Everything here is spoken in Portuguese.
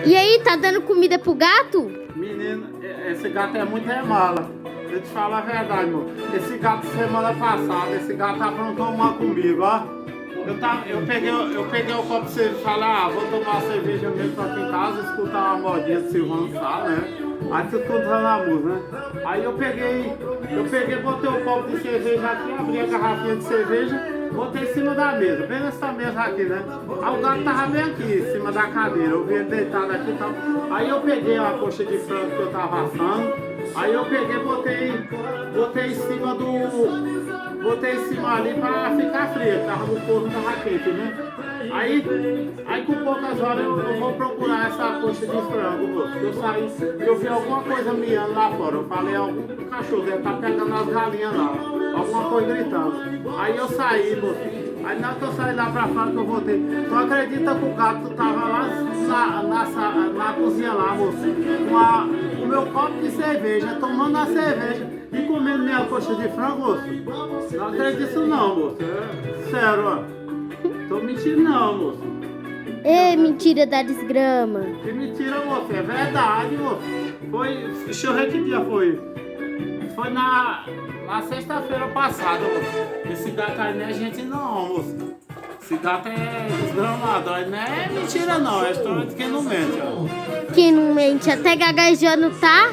E aí, tá dando comida pro gato? Menino, esse gato é muito remala. Eu te falo a verdade, amor. Esse gato semana passada, esse gato aprontou uma comigo, ó. Eu peguei o copo de cerveja e falei, vou tomar uma cerveja mesmo aqui em casa, escutar uma modinha de Silvano Sá, né? Aí tu escutando a música, né? Aí eu peguei, botei o copo de cerveja aqui, abri a garrafinha de cerveja, botei em cima da mesa, bem nessa mesa aqui, né? Aí o gato tava bem aqui, em cima da cadeira, eu vi ele deitado aqui e tal. Aí eu peguei a coxa de frango que eu tava assando, aí eu peguei, botei em cima do... Botei em cima ali pra ficar frio, tava no forno, tava quente, né? Aí com poucas horas eu vou procurar essa coxa de frango, moço. Eu saí, eu vi alguma coisa miando lá fora. Eu falei, algum cachorro deve estar pegando as galinhas lá, alguma coisa gritando. Aí eu saí, moço. Aí na hora que eu saí lá pra fora que eu voltei, tu acredita que o gato tava lá na cozinha lá, moço, com o meu copo de cerveja, tomando a cerveja e comendo minha coxa de frango, moço? Não acredito isso não, moço. É sério, ó. Tô mentindo não, moço. Ei, mentira da desgrama. Que mentira, moço. É verdade, moço. Deixa eu ver que dia foi. Foi na sexta-feira passada, moço. Esse gato aí não é gente não, moço. Esse gato é desgramado. Não é mentira não, é história de quem não mente, ó. Quem não mente até gaguejando, tá?